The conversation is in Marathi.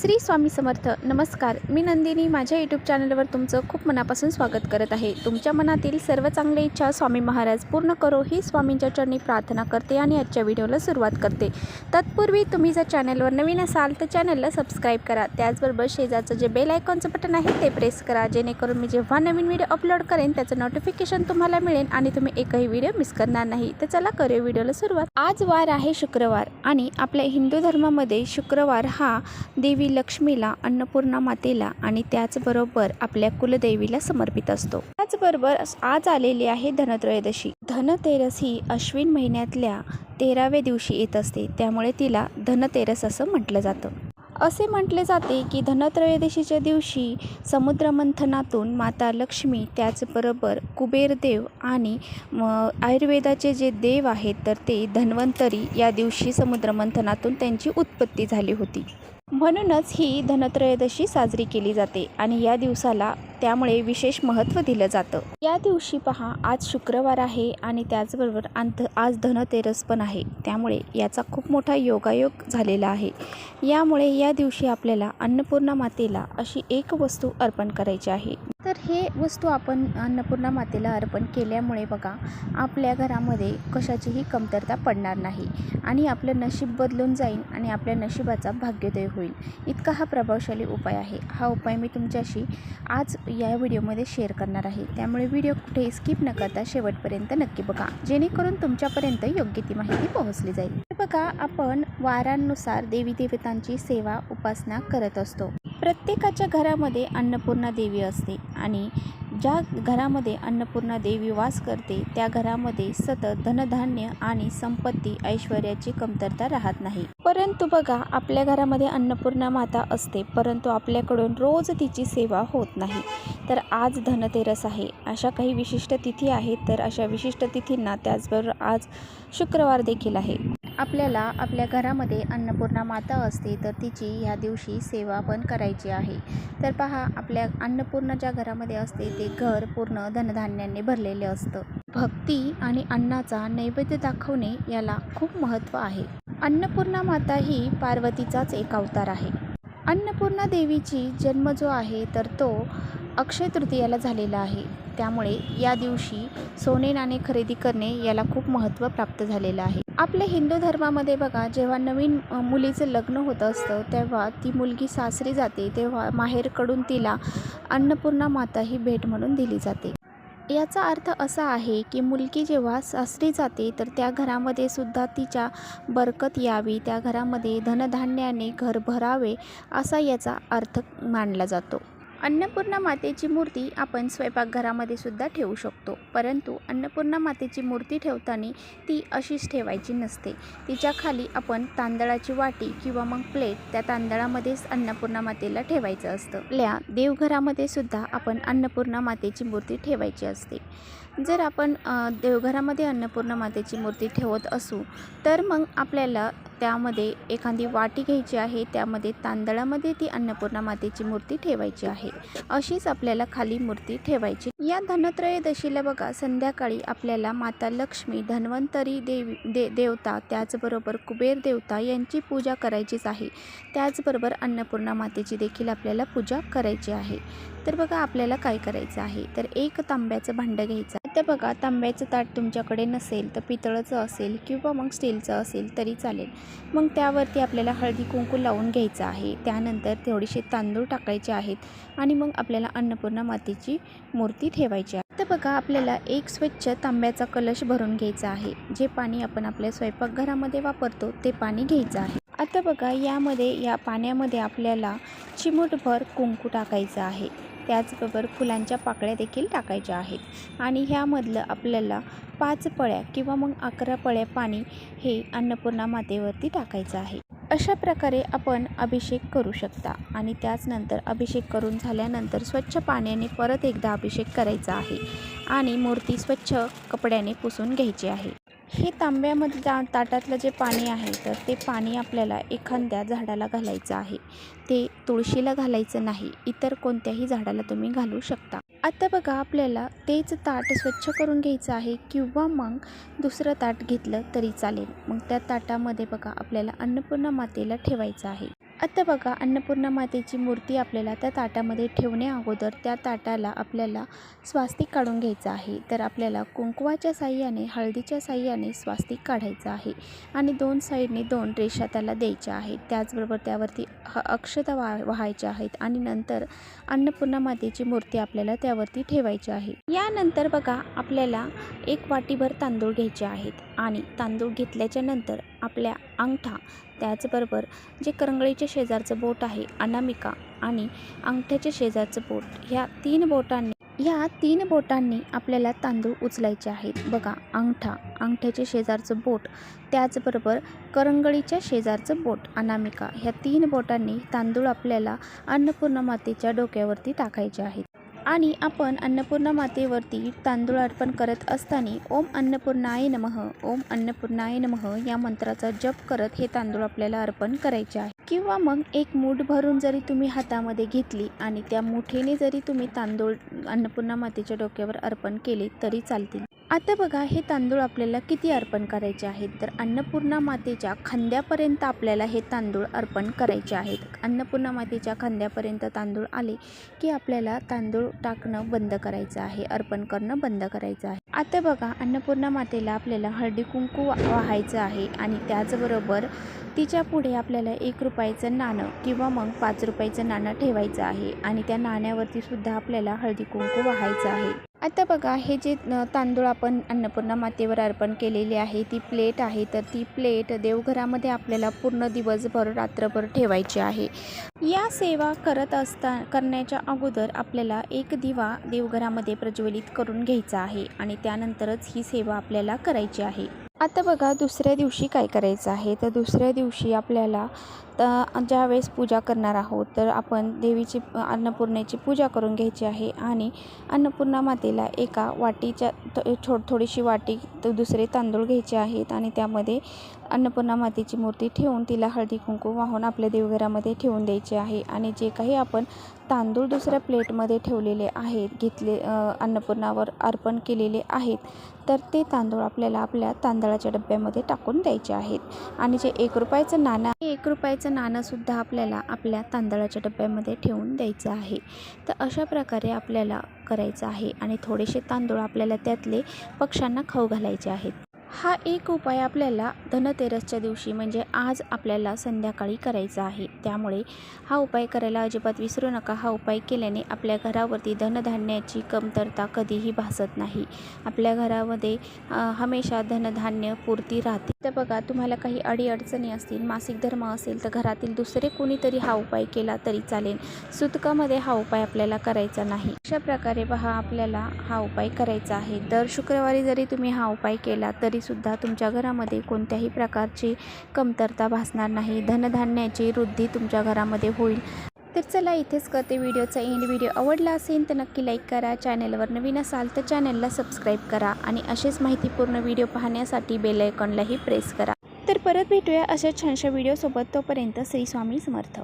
श्री स्वामी समर्थ. नमस्कार, मी नंदिनी. माझ्या यूट्यूब चॅनलवर तुमचं खूप मनापासून स्वागत करत आहे. तुमच्या मनातील सर्व चांगल्या इच्छा स्वामी महाराज पूर्ण करो ही स्वामींच्या चरणी प्रार्थना करते आणि आजच्या व्हिडिओला सुरुवात करते. तत्पूर्वी तुम्ही जर चॅनलवर नवीन असाल तर चॅनलला सबस्क्राईब करा. त्याचबरोबर शेजारचं जे बेल आयकॉनचं बटन आहे ते प्रेस करा, जेणेकरून मी जेव्हा नवीन व्हिडिओ अपलोड करेन त्याचं नोटिफिकेशन तुम्हाला मिळेल आणि तुम्ही एकही व्हिडिओ मिस करणार नाही. तर चला करूया व्हिडिओला सुरुवात. आज वार आहे शुक्रवार आणि आपल्या हिंदू धर्मामध्ये शुक्रवार हा देवी लक्ष्मीला, अन्नपूर्णा मातेला आणि त्याचबरोबर आपल्या कुलदेवीला समर्पित असतो. त्याचबरोबर आज आलेली आहे धनत्रयोदशी. धनतेरस ही अश्विन महिन्यातल्या 13व्या दिवशी येत असते, त्यामुळे तिला धनतेरस असं म्हटलं जातं. असे म्हटले जाते की धनत्रयोदशीच्या दिवशी समुद्रमंथनातून माता लक्ष्मी, त्याचबरोबर कुबेरदेव आणि आयुर्वेदाचे जे देव आहेत तर ते धन्वंतरी या दिवशी समुद्रमंथनातून त्यांची उत्पत्ती झाली होती. म्हणूनच ही धनत्रयोदशी साजरी केली जाते आणि या दिवसाला त्यामुळे विशेष महत्त्व दिलं जातं. या दिवशी पहा, आज शुक्रवार आहे आणि त्याचबरोबर आज धनतेरस पण आहे, त्यामुळे याचा खूप मोठा योगायोग झालेला आहे. यामुळे या दिवशी आपल्याला अन्नपूर्णा मातेला अशी एक वस्तू अर्पण करायची आहे. तर हे वस्तू आपण अन्नपूर्णा मातेला अर्पण केल्यामुळे बघा, आपल्या घरामध्ये कशाचीही कमतरता पडणार नाही आणि आपलं नशीब बदलून जाईल आणि आपल्या नशिबाचा भाग्योदय होईल. इतका हा प्रभावशाली उपाय आहे. हा उपाय मी तुमच्याशी आज या व्हिडिओमध्ये शेअर करणार आहे, त्यामुळे व्हिडिओ कुठे स्किप न करता शेवटपर्यंत नक्की बघा, जेणेकरून तुमच्यापर्यंत योग्य ती माहिती पोहोचली जाईल. बघा, आपण वारांनुसार देवी देवतांची सेवा उपासना करत असतो. प्रत्येकाच्या घरामध्ये अन्नपूर्णा देवी असते आणि ज्या घरामध्ये अन्नपूर्णा देवी वास करते त्या घरामध्ये सतत धनधान्य आणि संपत्ती ऐश्वर्याची कमतरता राहत नाही. परंतु बघा, आपल्या घरामध्ये अन्नपूर्णा माता असते, परंतु आपल्याकडून रोज तिची सेवा होत नाही. तर आज धनतेरस आहे, अशा काही विशिष्ट तिथी आहेत, तर अशा विशिष्ट तिथींना त्याचबरोबर आज शुक्रवार देखील आहे. आपल्याला आपल्या घरामध्ये अन्नपूर्णा माता असते तर तिची ह्या दिवशी सेवा पण करायची आहे. तर पहा, आपल्या अन्नपूर्णा ज्या घरामध्ये असते ते घर पूर्ण धनधान्याने भरलेले असतं. भक्ती आणि अन्नाचा नैवेद्य दाखवणे याला खूप महत्त्व आहे. अन्नपूर्णा माता ही पार्वतीचाच एक अवतार आहे. अन्नपूर्णा देवीची जन्म जो आहे तर तो अक्षय तृतीयाला झालेला आहे, त्यामुळे या दिवशी सोने नाणे खरेदी करणे याला खूप महत्त्व प्राप्त झालेलं आहे. आपल्या हिंदू धर्मामध्ये बघा, जेव्हा नवीन मुलीचं लग्न होत असतं तेव्हा ती मुलगी सासरी जाते, तेव्हा माहेरकडून तिला अन्नपूर्णा माता ही भेट म्हणून दिली जाते. याचा अर्थ असा आहे की मुलगी जेव्हा सासरी जाते तर त्या घरामध्ये सुद्धा तिच्या बरकत यावी, त्या घरामध्ये धनधान्याने घर भरावे असा याचा अर्थ मानला जातो. अन्नपूर्णा मातेची मूर्ती आपण स्वयंपाकघरामध्ये सुद्धा ठेवू शकतो, परंतु अन्नपूर्णा मातेची मूर्ती ठेवताना ती अशीच ठेवायची नसते. तिच्या खाली आपण तांदळाची वाटी किंवा मग प्लेट, त्या तांदळामध्येच अन्नपूर्णा मातेला ठेवायचं असतं. आपल्या देवघरामध्ये सुद्धा आपण अन्नपूर्णा मातेची मूर्ती ठेवायची असते. जर आपण देवघरामध्ये अन्नपूर्णा मातेची मूर्ती ठेवत असू तर मग आपल्याला त्यामध्ये एखादी वाटी घ्यायची आहे, त्यामध्ये तांदळामध्ये ती अन्नपूर्णा मातेची मूर्ती ठेवायची आहे. अशीच आपल्याला खाली मूर्ती ठेवायची. या धनत्रयोदशीला बघा, संध्याकाळी आपल्याला माता लक्ष्मी, धन्वंतरी देवता, त्याचबरोबर कुबेर देवता यांची पूजा करायचीच आहे. त्याचबरोबर अन्नपूर्णा मातेची देखील आपल्याला पूजा करायची आहे. तर बघा, आपल्याला काय करायचं आहे, तर एक तांब्याचं भांडं घ्यायचं. तर बघा, तांब्याचं ताट तुमच्याकडे नसेल तर पितळाचं असेल किंवा मग स्टीलचं असेल तरी चालेल. मग त्यावरती आपल्याला हळदी कुंकू लावून घ्यायचं आहे. त्यानंतर थोडेसे तांदूळ टाकायचे आहेत आणि मग आपल्याला अन्नपूर्णा मातेची मूर्ती ठेवायची आहे. तर बघा, आपल्याला एक स्वच्छ तांब्याचा कलश भरून घ्यायचा आहे. जे पाणी आपण आपल्या स्वयंपाकघरामध्ये वापरतो ते पाणी घ्यायचं आहे. आता बघा, या पाण्यामध्ये आपल्याला चिमूटभर कुंकू टाकायचं आहे. त्याचबरोबर फुलांच्या पाकळ्या देखील टाकायच्या आहेत आणि ह्यामधलं आपल्याला 5 पळ्या किंवा मग 11 पळ्या पाणी हे अन्नपूर्णा मातेवरती टाकायचं आहे. अशा प्रकारे आपण अभिषेक करू शकता आणि त्याचनंतर अभिषेक करून झाल्यानंतर स्वच्छ पाण्याने परत एकदा अभिषेक करायचा आहे आणि मूर्ती स्वच्छ कपड्याने पुसून घ्यायची आहे. हे तांब्यामध्ये ताटातलं जे पाणी आहे तर ते पाणी आपल्याला एखाद्या झाडाला घालायचं आहे. ते तुळशीला घालायचं नाही, इतर कोणत्याही झाडाला तुम्ही घालू शकता. आता बघा, आपल्याला तेच ताट स्वच्छ करून घ्यायचं आहे किंवा मग दुसरं ताट घेतलं तरी चालेल. मग त्या ताटामध्ये बघा, आपल्याला अन्नपूर्णा मातेला ठेवायचं आहे. आता बघा अन्नपूर्णा मातेची मूर्ती आपल्याला त्या ताटामध्ये ठेवण्या अगोदर त्या ताटाला आपल्याला स्वास्तिक काढून घ्यायचं आहे। तर आपल्याला कुंकवाच्या साह्याने हळदीच्या साह्याने स्वास्तिक काढायचं आहे आणि दोन साईडने 2 रेषा त्याला द्यायच्या आहेत। त्याचबरोबर त्यावरती अक्षता वाहायच्या आहेत आणि नंतर अन्नपूर्णा मातेची मूर्ती आपल्याला त्यावरती ठेवायची आहे। यानंतर बघा आपल्याला 1 वाटीभर तांदूळ घ्यायचे आहेत आणि तांदूळ घेतल्याच्या नंतर आपल्या अंगठा त्याचबरोबर जे करंगळीच्या शेजारचं बोट आहे अनामिका आणि अंगठ्याच्या शेजारचं बोट ह्या 3 बोटांनी आपल्याला तांदूळ उचलायचे आहेत। बघा अंगठ्याच्या शेजारचं बोट त्याचबरोबर करंगळीच्या शेजारचं बोट अनामिका ह्या 3 बोटांनी तांदूळ आपल्याला अन्नपूर्णा मातेच्या डोक्यावरती टाकायचे आहेत आणि आपण अन्नपूर्णा मातेवरती तांदूळ अर्पण करत असताना ओम अन्नपूर्णाय नमः ओम अन्नपूर्णाय नमः या मंत्राचा जप करत हे तांदूळ आपल्याला अर्पण करायचे आहे। किंवा मग 1 मूठ भरून जरी तुम्ही हातामध्ये घेतली आणि त्या मुठीने जरी तुम्ही तांदूळ अन्नपूर्णा मातेच्या डोक्यावर अर्पण केले तरी चालतील। आता बघा हे तांदूळ आपल्याला किती अर्पण करायचे आहेत, तर अन्नपूर्णा मातेच्या खांद्यापर्यंत आपल्याला हे तांदूळ अर्पण करायचे आहेत। अन्नपूर्णा मातेच्या खांद्यापर्यंत तांदूळ आले की आपल्याला तांदूळ टाकणं बंद करायचं आहे, अर्पण करणं बंद करायचं आहे। आता बघा अन्नपूर्णा मातेला आपल्याला हळदी कुंकू वाहायचं आहे आणि त्याचबरोबर तिच्या पुढे आपल्याला 1 रुपयाचं नाणं किंवा मग 5 रुपयाचं नाणं ठेवायचं आहे आणि त्या नाण्यावरती सुद्धा आपल्याला हळदी कुंकू वाहायचं आहे। आता बघा हे जे तांदूळ आपण अन्नपूर्णा मातेवर अर्पण केलेली आहे ती प्लेट आहे, तर ती प्लेट देवघरामध्ये आपल्याला पूर्ण दिवसभर रात्रभर ठेवायची आहे। या सेवा करण्याच्या अगोदर आपल्याला 1 दिवा देवघरामध्ये प्रज्वलित करून घ्यायचा आहे आणि त्यानंतरच ही सेवा आपल्याला करायची आहे। आता बघा दुसऱ्या दिवशी काय करायचं आहे, तर दुसऱ्या दिवशी आपल्याला ज्यावेळेस पूजा करणार आहोत तर आपण देवीची अन्नपूर्णेची पूजा करून घ्यायची आहे आणि अन्नपूर्णा मातेला एका वाटीच्या थोडीशी वाटी दुसरे तांदूळ घ्यायचे आहेत आणि त्यामध्ये अन्नपूर्णा मातेची मूर्ती ठेवून तिला हळदी कुंकू वाहून आपल्या देवघरामध्ये ठेवून द्यायचे आहे आणि जे काही आपण तांदूळ दुसऱ्या प्लेटमध्ये ठेवलेले आहेत अन्नपूर्णावर अर्पण केलेले आहेत तर ते तांदूळ आपल्याला आपल्या तांदळाच्या डब्यामध्ये टाकून द्यायचे आहेत आणि जे 1 रुपयाचं नाणं 1 रुपयाचं नाणंसुद्धा आपल्याला आपल्या तांदळाच्या डब्यामध्ये ठेवून द्यायचं आहे। तर अशा प्रकारे आपल्याला करायचं आहे आणि थोडेसे तांदूळ आपल्याला त्यातले पक्ष्यांना खाऊ घालायचे आहेत। हा एक उपाय आपल्याला धनतेरसच्या दिवशी म्हणजे आज आपल्याला संध्याकाळी करायचा आहे, त्यामुळे हा उपाय करायला अजिबात विसरू नका। हा उपाय केल्याने आपल्या घरावरती धनधान्याची कमतरता कधीही भासत नाही, आपल्या घरामध्ये हमेशा धनधान्य पूर्ती राहते। तर बघा तुम्हाला काही अडीअडचणी असतील, मासिक धर्म असेल तर घरातील दुसरे कोणीतरी हा उपाय केला तरी चालेल, सुतकामध्ये हा उपाय आपल्याला करायचा नाही। अशा प्रकारे पहा आपल्याला हा उपाय करायचा आहे। दर शुक्रवारी जरी तुम्ही हा उपाय केला तरी सुद्धा तुमच्या घरामध्ये कोणत्याही प्रकारची कमतरता भासणार नाही, धनधान्याची वृद्धी तुमच्या घरामध्ये होईल। तर चला इथेच करते व्हिडिओचा एंड। व्हिडिओ आवडला असेल तर नक्की लाईक करा, चॅनलवर नवीन असाल तर चॅनलला सबस्क्राईब करा आणि असेच माहितीपूर्ण व्हिडिओ पाहण्यासाठी बेल आयकॉनलाही प्रेस करा। तर परत भेटूया अशा छानशा व्हिडिओसोबत, तोपर्यंत श्री स्वामी समर्थ।